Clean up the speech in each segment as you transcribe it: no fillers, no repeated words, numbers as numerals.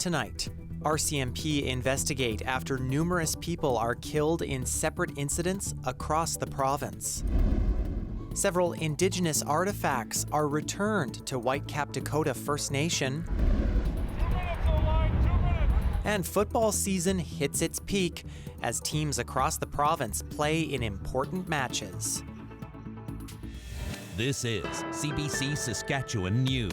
tonight. RCMP investigate after numerous people are killed in separate incidents across the province. Several Indigenous artifacts are returned to Whitecap Dakota First Nation. 2 minutes, O-line, 2 minutes. And football season hits its peak as teams across the province play in important matches. This is CBC Saskatchewan News.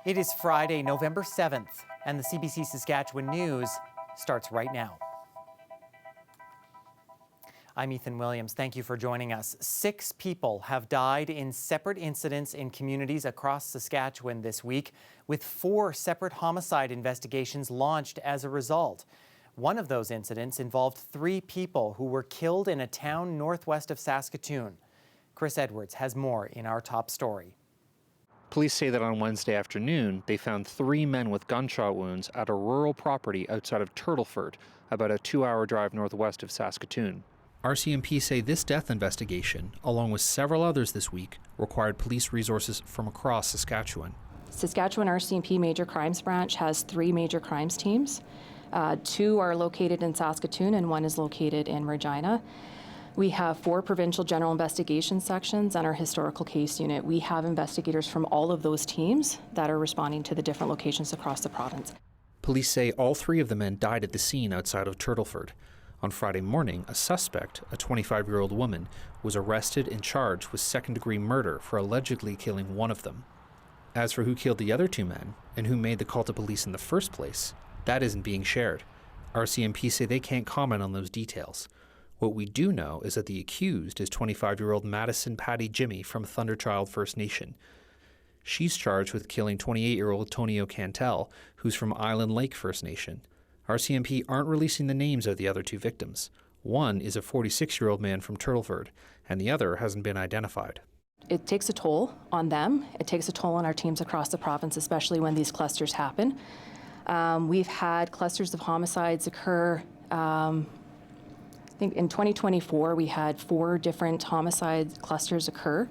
It is Friday, November 7th, and the CBC Saskatchewan News starts right now. I'm Ethan Williams. Thank you for joining us. 6 people have died in separate incidents in communities across Saskatchewan this week, with 4 separate homicide investigations launched as a result. One of those incidents involved 3 people who were killed in a town northwest of Saskatoon. Chris Edwards has more in our top story. Police say that on Wednesday afternoon, they found 3 men with gunshot wounds at a rural property outside of Turtleford, about a 2-hour drive northwest of Saskatoon. RCMP say this death investigation, along with several others this week, required police resources from across Saskatchewan. Saskatchewan RCMP Major Crimes Branch has 3 major crimes teams. 2 are located in Saskatoon and 1 is located in Regina. We have 4 provincial general investigation sections and our historical case unit. We have investigators from all of those teams that are responding to the different locations across the province. Police say all 3 of the men died at the scene outside of Turtleford. On Friday morning, a suspect, a 25-year-old woman, was arrested and charged with second-degree murder for allegedly killing one of them. As for who killed the other 2 men and who made the call to police in the first place, that isn't being shared. RCMP say they can't comment on those details. What we do know is that the accused is 25-year-old Madison Patty Jimmy from Thunderchild First Nation. She's charged with killing 28-year-old Tonio Cantel, who's from Island Lake First Nation. RCMP aren't releasing the names of the other 2 victims. One is a 46-year-old man from Turtleford, and the other hasn't been identified. It takes a toll on them. It takes a toll on our teams across the province, especially when these clusters happen. We've had clusters of homicides occur. I think in 2024, we had 4 different homicide clusters occur.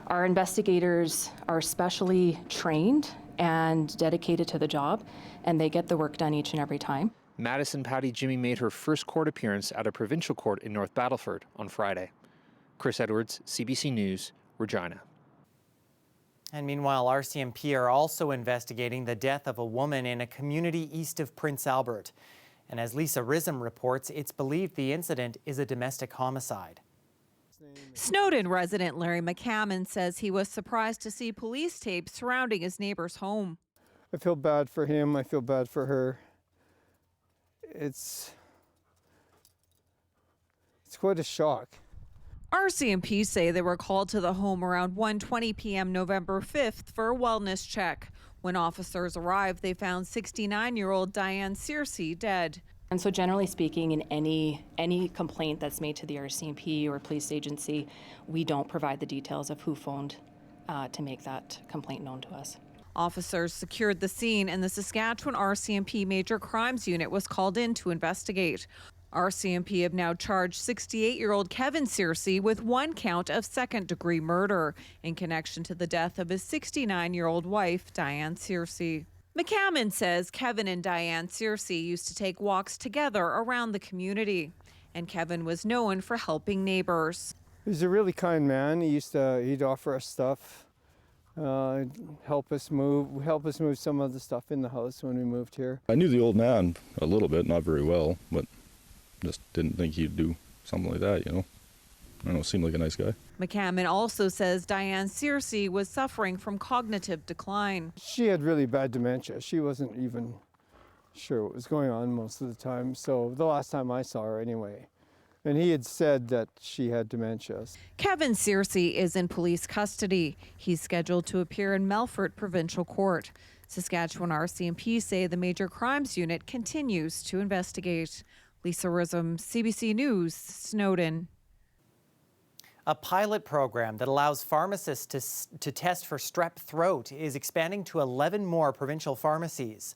Our investigators are specially trained and dedicated to the job, and they get the work done each and every time. Madison Patty Jimmy made her first court appearance at a provincial court in North Battleford on Friday. Chris Edwards, CBC News, Regina. And meanwhile, RCMP are also investigating the death of a woman in a community east of Prince Albert. And as Lisa Rism reports, it's believed the incident is a domestic homicide. Snowden resident Larry McCammon says he was surprised to see police tape surrounding his neighbor's home. I feel bad for him. I feel bad for her. It's quite a shock. RCMP say they were called to the home around 1:20 p.m. November 5th for a wellness check. When officers arrived, they found 69-year-old Diane Searcy dead. And so generally speaking, in any complaint that's made to the RCMP or police agency, we don't provide the details of who phoned to make that complaint known to us. Officers secured the scene and the Saskatchewan RCMP Major Crimes Unit was called in to investigate. RCMP have now charged 68-year-old Kevin Searcy with 1 count of second-degree murder in connection to the death of his 69-year-old wife, Diane Searcy. McCammon says Kevin and Diane Searcy used to take walks together around the community, and Kevin was known for helping neighbors. He's a really kind man. He'd offer us stuff, help us move some of the stuff in the house when we moved here. I knew the old man a little bit, not very well, but just didn't think he'd do something like that, you know. I don't know, seemed like a nice guy. McCammon also says Diane Searcy was suffering from cognitive decline. She had really bad dementia. She wasn't even sure what was going on most of the time. So the last time I saw her anyway. And he had said that she had dementia. Kevin Searcy is in police custody. He's scheduled to appear in Melfort Provincial Court. Saskatchewan RCMP say the Major Crimes Unit continues to investigate. Lisa Rism, CBC News, Snowden. A pilot program that allows pharmacists to test for strep throat is expanding to 11 more provincial pharmacies.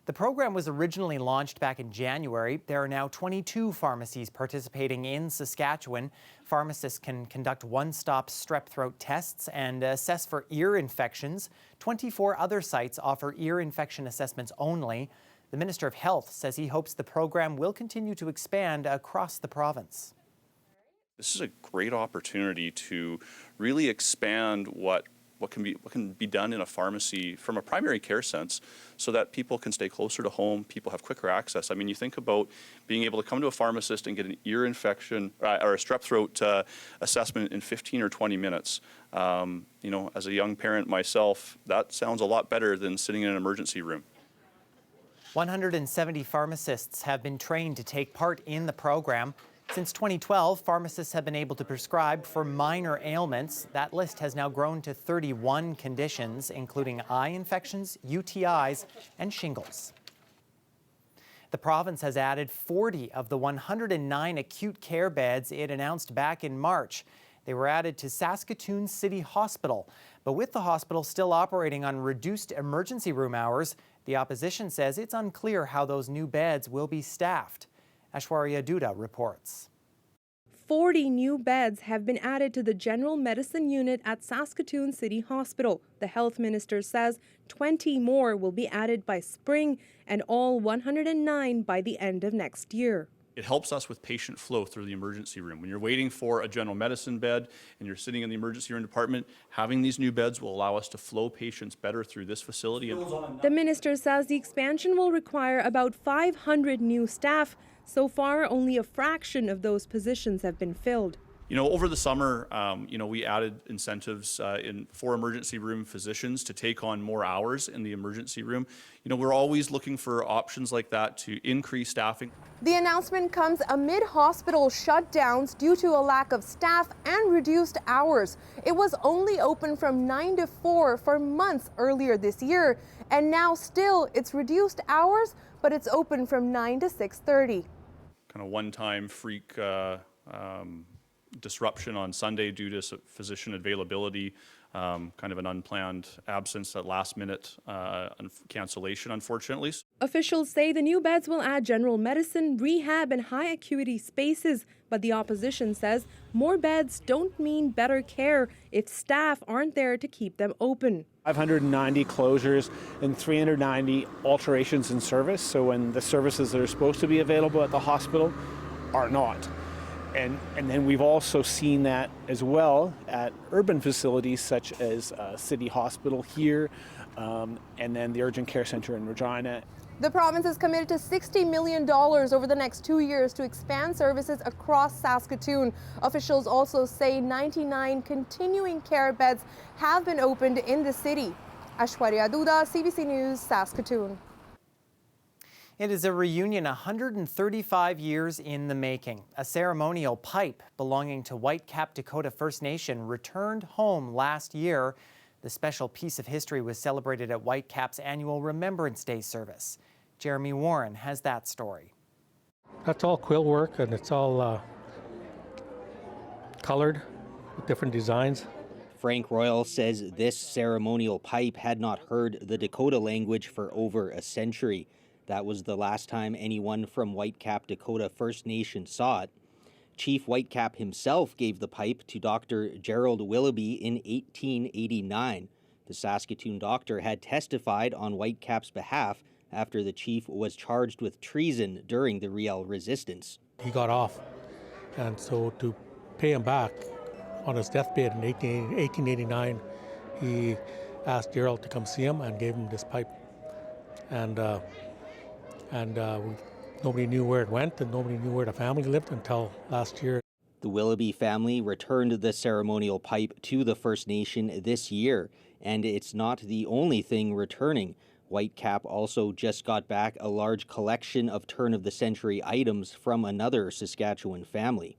The program was originally launched back in January. There are now 22 pharmacies participating in Saskatchewan. Pharmacists can conduct one-stop strep throat tests and assess for ear infections. 24 other sites offer ear infection assessments only. The Minister of Health says he hopes the program will continue to expand across the province. This is a great opportunity to really expand what can be done in a pharmacy from a primary care sense, so that people can stay closer to home, people have quicker access. I mean, you think about being able to come to a pharmacist and get an ear infection or a strep throat assessment in 15 or 20 minutes. You know, as a young parent myself, that sounds a lot better than sitting in an emergency room. 170 pharmacists have been trained to take part in the program. Since 2012, pharmacists have been able to prescribe for minor ailments. That list has now grown to 31 conditions, including eye infections, UTIs, and shingles. The province has added 40 of the 109 acute care beds it announced back in March. They were added to Saskatoon City Hospital. But with the hospital still operating on reduced emergency room hours, the opposition says it's unclear how those new beds will be staffed. Ashwarya Duda reports. 40 new beds have been added to the general medicine unit at Saskatoon City Hospital. The health minister says 20 more will be added by spring and all 109 by the end of next year. It helps us with patient flow through the emergency room. When you're waiting for a general medicine bed and you're sitting in the emergency room department, having these new beds will allow us to flow patients better through this facility. The minister says the expansion will require about 500 new staff. So far, only a fraction of those positions have been filled. You know, over the summer, we added incentives for emergency room physicians to take on more hours in the emergency room. You know, we're always looking for options like that to increase staffing. The announcement comes amid hospital shutdowns due to a lack of staff and reduced hours. It was only open from 9 to 4 for months earlier this year, and now still it's reduced hours, but it's open from 9 to 6:30. Kind of one-time freak disruption on Sunday due to physician availability, kind of an unplanned absence at last-minute cancellation, unfortunately. Officials say the new beds will add general medicine, rehab, and high-acuity spaces, but the opposition says more beds don't mean better care if staff aren't there to keep them open. 590 closures and 390 alterations in service, so when the services that are supposed to be available at the hospital are not. And then we've also seen that as well at urban facilities such as City Hospital here, and then the Urgent Care Centre in Regina. The province is committed to $60 million over the next 2 years to expand services across Saskatoon. Officials also say 99 continuing care beds have been opened in the city. Ashwarya Duda, CBC News, Saskatoon. It is a reunion 135 years in the making. A ceremonial pipe belonging to Whitecap Dakota First Nation returned home last year. The special piece of history was celebrated at Whitecap's annual Remembrance Day service. Jeremy Warren has that story. That's all quill work, and it's all colored with different designs. Frank Royal says this ceremonial pipe had not heard the Dakota language for over a century. That was the last time anyone from Whitecap Dakota First Nation saw it. Chief Whitecap himself gave the pipe to Dr. Gerald Willoughby in 1889. The Saskatoon doctor had testified on Whitecap's behalf after the chief was charged with treason during the Riel resistance. He got off, and so to pay him back on his deathbed in 1889, he asked Gerald to come see him and gave him this pipe. And nobody knew where it went, and nobody knew where the family lived until last year. The Willoughby family returned the ceremonial pipe to the First Nation this year, and it's not the only thing returning. Whitecap also just got back a large collection of turn-of-the-century items from another Saskatchewan family.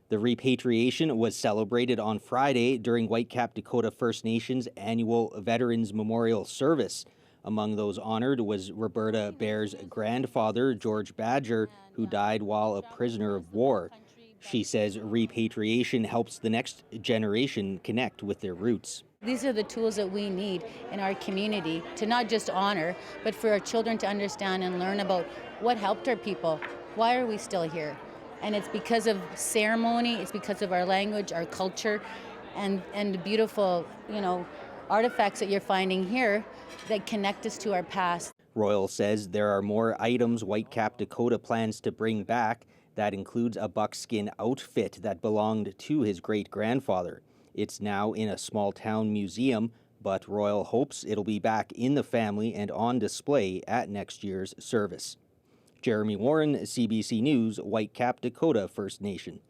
The repatriation was celebrated on Friday during Whitecap Dakota First Nation's annual Veterans Memorial Service. Among those honored was Roberta Baer's grandfather, George Badger, who died while a prisoner of war. She says repatriation helps the next generation connect with their roots. These are the tools that we need in our community to not just honor, but for our children to understand and learn about what helped our people. Why are we still here? And it's because of ceremony, it's because of our language, our culture, and the beautiful, artifacts that you're finding here that connect us to our past. Royal says there are more items Whitecap Dakota plans to bring back. That includes a buckskin outfit that belonged to his great-grandfather. It's now in a small-town museum, but Royal hopes it'll be back in the family and on display at next year's service. Jeremy Warren, CBC News, Whitecap Dakota First Nation.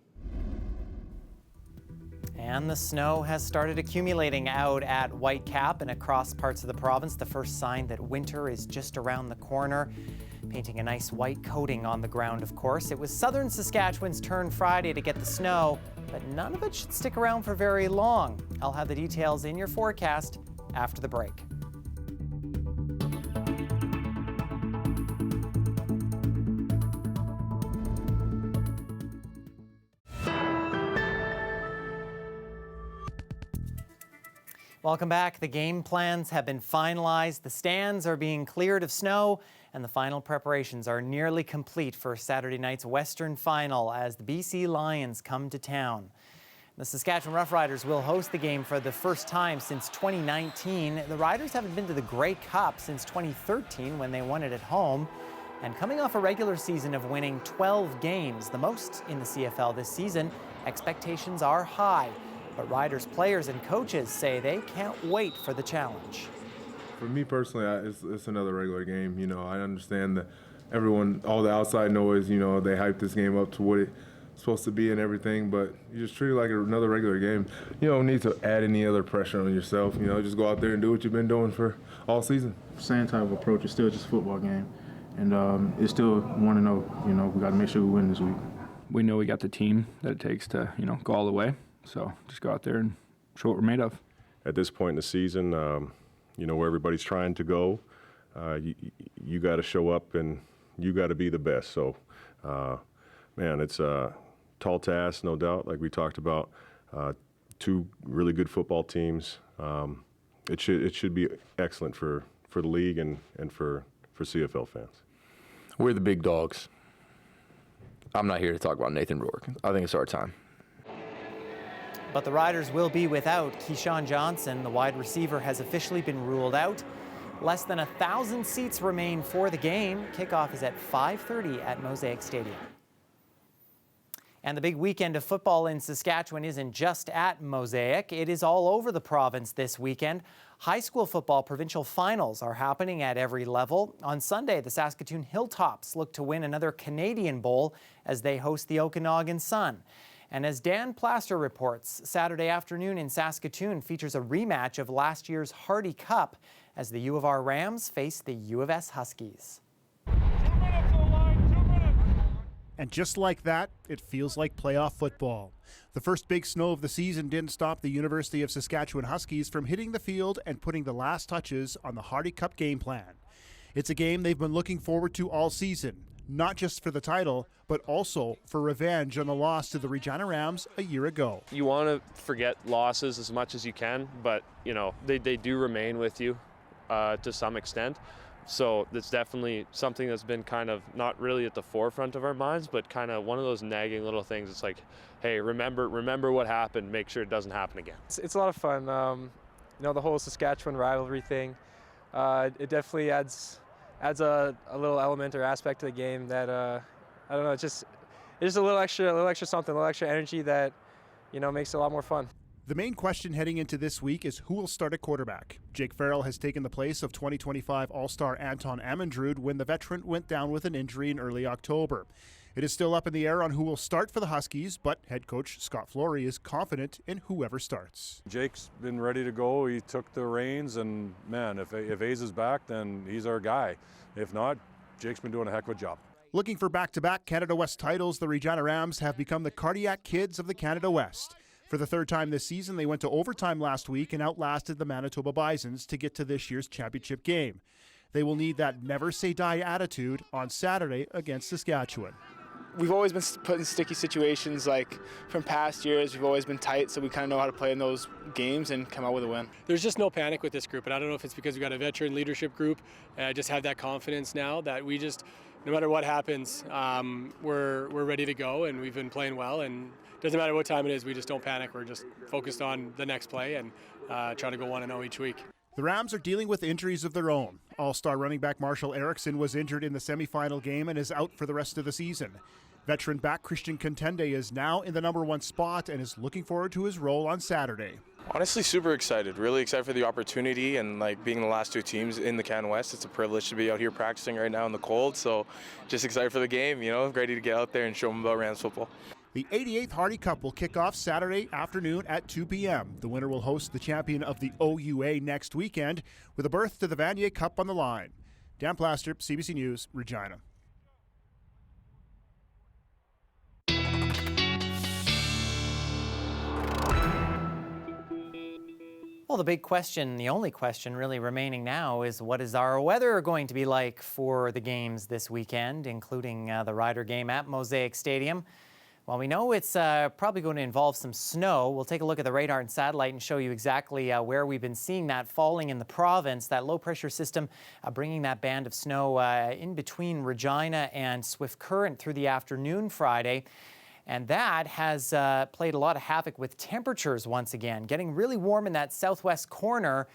And the snow has started accumulating out at Whitecap and across parts of the province. The first sign that winter is just around the corner, painting a nice white coating on the ground, of course. It was southern Saskatchewan's turn Friday to get the snow, but none of it should stick around for very long. I'll have the details in your forecast after the break. Welcome back. The game plans have been finalized. The stands are being cleared of snow, and the final preparations are nearly complete for Saturday night's Western final as the BC Lions come to town. The Saskatchewan Roughriders will host the game for the first time since 2019. The Riders haven't been to the Grey Cup since 2013 when they won it at home. And coming off a regular season of winning 12 games, the most in the CFL this season, expectations are high. But Riders players and coaches say they can't wait for the challenge. For me personally, it's another regular game. I understand that everyone, all the outside noise, they hype this game up to what it's supposed to be and everything, but you just treat it like another regular game. You don't need to add any other pressure on yourself. Just go out there and do what you've been doing for all season. Same type of approach. It's still just a football game, and it's still 1-0. We got to make sure we win this week. We know we got the team that it takes to, go all the way. So just go out there and show what we're made of. At this point in the season, where everybody's trying to go, you got to show up and you got to be the best. So, it's a tall task, no doubt, like we talked about. Two really good football teams. It should be excellent for the league and for CFL fans. We're the big dogs. I'm not here to talk about Nathan Rourke. I think it's our time. But the Riders will be without Keyshawn Johnson. The wide receiver has officially been ruled out. Less than 1,000 seats remain for the game. Kickoff is at 5:30 at Mosaic Stadium. And the big weekend of football in Saskatchewan isn't just at Mosaic. It is all over the province this weekend. High school football provincial finals are happening at every level. On Sunday, the Saskatoon Hilltops look to win another Canadian Bowl as they host the Okanagan Sun. And as Dan Plaster reports, Saturday afternoon in Saskatoon features a rematch of last year's Hardy Cup as the U of R Rams face the U of S Huskies. 2 minutes, O-line, 2 minutes. And just like that, it feels like playoff football. The first big snow of the season didn't stop the University of Saskatchewan Huskies from hitting the field and putting the last touches on the Hardy Cup game plan. It's a game they've been looking forward to all season. Not just for the title, but also for revenge on the loss to the Regina Rams a year ago. You want to forget losses as much as you can, but they do remain with you to some extent. So it's definitely something that's been kind of not really at the forefront of our minds, but kind of one of those nagging little things. It's like, hey, remember what happened. Make sure it doesn't happen again. It's a lot of fun. The whole Saskatchewan rivalry thing. It definitely adds a little element or aspect to the game that I don't know. It's just a little extra something, a little extra energy that makes it a lot more fun. The main question heading into this week is who will start at quarterback. Jake Farrell has taken the place of 2025 All-Star Anton Amandrud when the veteran went down with an injury in early October. It is still up in the air on who will start for the Huskies, but head coach Scott Flory is confident in whoever starts. Jake's been ready to go. He took the reins, and man, if A's is back, then he's our guy. If not, Jake's been doing a heck of a job. Looking for back-to-back Canada West titles, the Regina Rams have become the cardiac kids of the Canada West. For the third time this season, they went to overtime last week and outlasted the Manitoba Bisons to get to this year's championship game. They will need that never-say-die attitude on Saturday against Saskatchewan. we've always been put in sticky situations, like from past years. We've always been tight, so we kind of know how to play in those games and come out with a win. There's just no panic with this group, and I don't know if it's because we got a veteran leadership group. I just have that confidence now that we just, no matter what happens, we're ready to go, and we've been playing well, and it doesn't matter what time it is, we just don't panic. We're just focused on the next play and try to go 1-0 each week. The Rams are dealing with injuries of their own. All-star running back Marshall Erickson was injured in the semifinal game and is out for the rest of the season. Veteran back Christian Contende is now in the #1 spot and is looking forward to his role on Saturday. Honestly, super excited. Really excited for the opportunity, and like being the last two teams in the Can West, it's a privilege to be out here practicing right now in the cold. So just excited for the game, ready to get out there and show them about Rams football. The 88th Hardy Cup will kick off Saturday afternoon at 2 p.m. The winner will host the champion of the OUA next weekend with a berth to the Vanier Cup on the line. Dan Plaster, CBC News, Regina. Well, the big question, the only question really remaining now is what is our weather going to be like for the games this weekend, including the Rider game at Mosaic Stadium. Well, we know it's probably going to involve some snow. We'll take a look at the radar and satellite and show you exactly where we've been seeing that falling in the province. That low-pressure system bringing that band of snow in between Regina and Swift Current through the afternoon Friday. And that has played a lot of havoc with temperatures once again, getting really warm in that southwest corner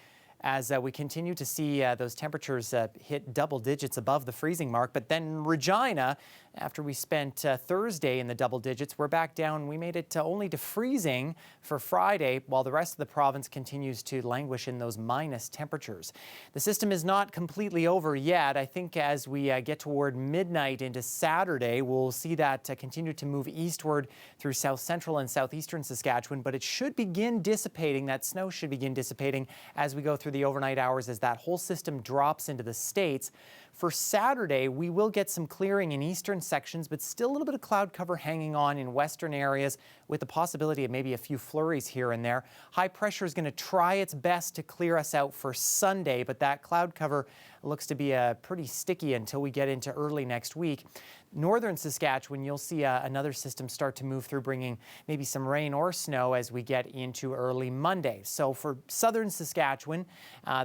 as we continue to see those temperatures hit double digits above the freezing mark. But then Regina, after we spent Thursday in the double digits, we're back down. We made it only to freezing for Friday, while the rest of the province continues to languish in those minus temperatures. The system is not completely over yet. I think as we get toward midnight into Saturday, we'll see that continue to move eastward through south central and southeastern Saskatchewan, but it should begin dissipating. That snow should begin dissipating as we go through the overnight hours as that whole system drops into the States. For Saturday, we will get some clearing in eastern sections, but still a little bit of cloud cover hanging on in western areas with the possibility of maybe a few flurries here and there. High pressure is going to try its best to clear us out for Sunday, but that cloud cover looks to be pretty sticky until we get into early next week. Northern Saskatchewan, you'll see another system start to move through, bringing maybe some rain or snow as we get into early Monday. So for southern Saskatchewan,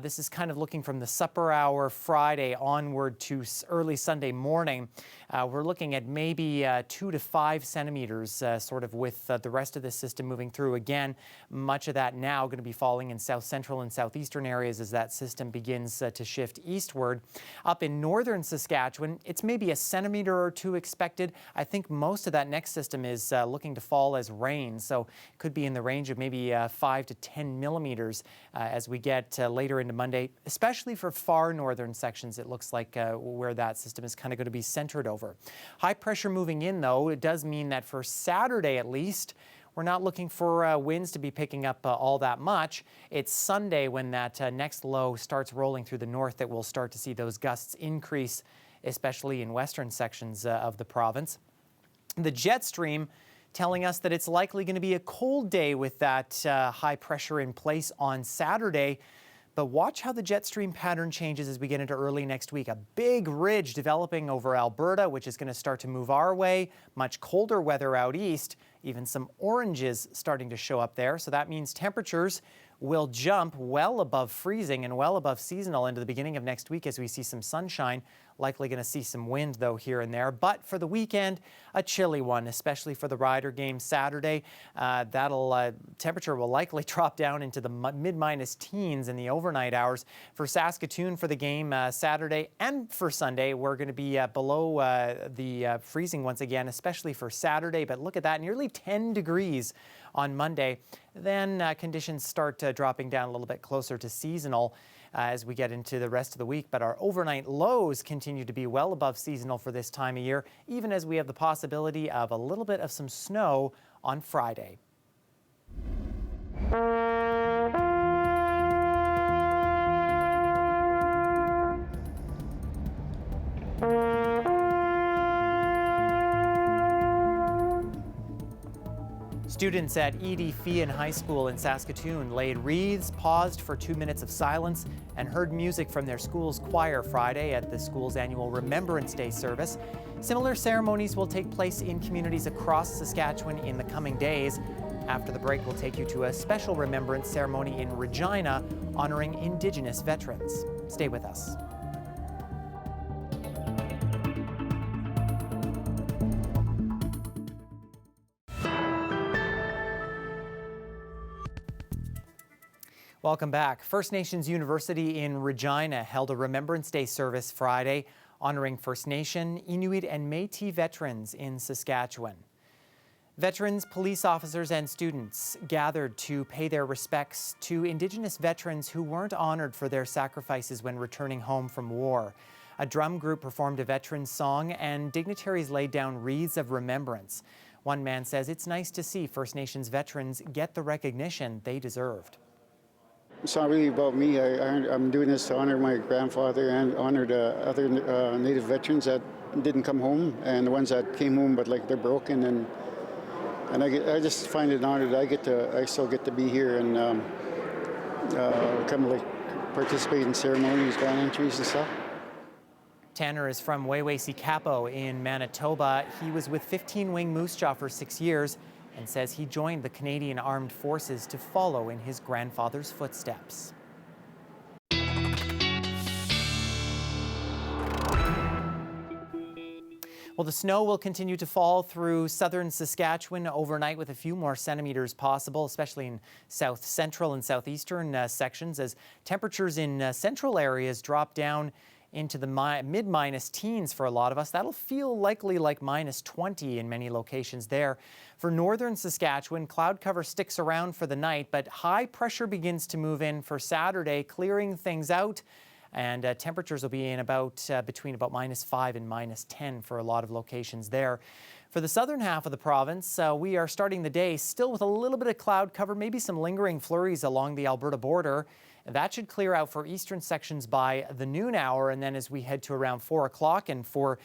this is kind of looking from the supper hour Friday onward to early Sunday morning. We're looking at maybe 2 to 5 centimeters, sort of with the rest of the system moving through. Again, much of that now going to be falling in south central and southeastern areas as that system begins to shift eastward. Up in northern Saskatchewan, it's maybe a centimeter or two expected. I think most of that next system is looking to fall as rain, so it could be in the range of maybe 5 to 10 millimeters as we get later into Monday, especially for far northern sections. It looks like where that system is kind of going to be centered over. High pressure moving in, though, it does mean that for Saturday at least, we're not looking for winds to be picking up all that much. It's Sunday when that next low starts rolling through the north that we'll start to see those gusts increase, especially in western sections of the province. The jet stream telling us that it's likely going to be a cold day with that high pressure in place on Saturday. But watch how the jet stream pattern changes as we get into early next week. A big ridge developing over Alberta, which is going to start to move our way. Much colder weather out east. Even some oranges starting to show up there. So that means temperatures will jump well above freezing and well above seasonal into the beginning of next week as we see some sunshine. Likely going to see some wind, though, here and there. But for the weekend, a chilly one, especially for the Rider game Saturday. Temperature will likely drop down into the mid-minus teens in the overnight hours. For Saskatoon for the game Saturday and for Sunday, we're going to be below the freezing once again, especially for Saturday. But look at that, nearly 10 degrees on Monday. Then conditions start dropping down a little bit closer to seasonal as we get into the rest of the week. But our overnight lows continue to be well above seasonal for this time of year, even as we have the possibility of a little bit of some snow on Friday. Students at Edie Feehan High School in Saskatoon laid wreaths, paused for 2 minutes of silence, and heard music from their school's choir Friday at the school's annual Remembrance Day service. Similar ceremonies will take place in communities across Saskatchewan in the coming days. After the break, we'll take you to a special remembrance ceremony in Regina honoring Indigenous veterans. Stay with us. Welcome back. First Nations University in Regina held a Remembrance Day service Friday honoring First Nation, Inuit and Métis veterans in Saskatchewan. Veterans, police officers and students gathered to pay their respects to Indigenous veterans who weren't honored for their sacrifices when returning home from war. A drum group performed a veterans song and dignitaries laid down wreaths of remembrance. One man says it's nice to see First Nations veterans get the recognition they deserved. It's not really about me. I'm doing this to honor my grandfather and honor the other Native veterans that didn't come home and the ones that came home but like they're broken, and I just find it an honor that I still get to be here and kind of like participate in ceremonies, band entries and stuff. Tanner is from Wewesi-Capo in Manitoba. He was with 15 Wing Moose Jaw for 6 years and says he joined the Canadian Armed Forces to follow in his grandfather's footsteps. Well, the snow will continue to fall through southern Saskatchewan overnight with a few more centimeters possible, especially in south central and southeastern sections as temperatures in central areas drop down into the mid-minus teens for a lot of us. That'll feel likely like minus 20 in many locations there. For northern Saskatchewan, cloud cover sticks around for the night, but high pressure begins to move in for Saturday, clearing things out. And temperatures will be in between about minus 5 and minus 10 for a lot of locations there. For the southern half of the province, we are starting the day still with a little bit of cloud cover, maybe some lingering flurries along the Alberta border. That should clear out for eastern sections by the noon hour, and then as we head to around 4 o'clock and for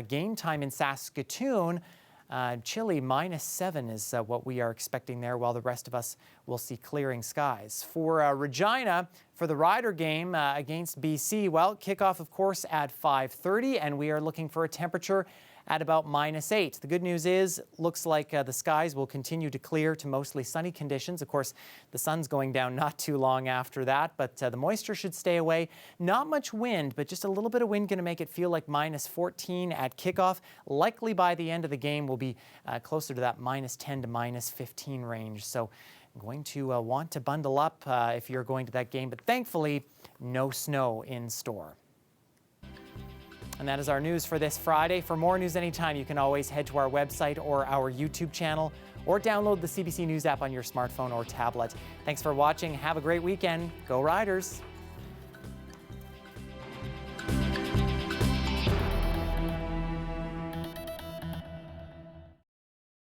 game time in Saskatoon, chilly minus 7 is what we are expecting there, while the rest of us will see clearing skies. For Regina, for the Rider game against BC, well, kickoff, of course, at 5:30, and we are looking for a temperature at about minus 8. The good news is, looks like the skies will continue to clear to mostly sunny conditions. Of course, the sun's going down not too long after that, but the moisture should stay away. Not much wind, but just a little bit of wind going to make it feel like minus 14 at kickoff. Likely by the end of the game, we'll be closer to that minus 10 to minus 15 range. So going to want to bundle up if you're going to that game, but thankfully, no snow in store. And that is our news for this Friday. For more news anytime, you can always head to our website or our YouTube channel or download the CBC News app on your smartphone or tablet. Thanks for watching. Have a great weekend. Go Riders!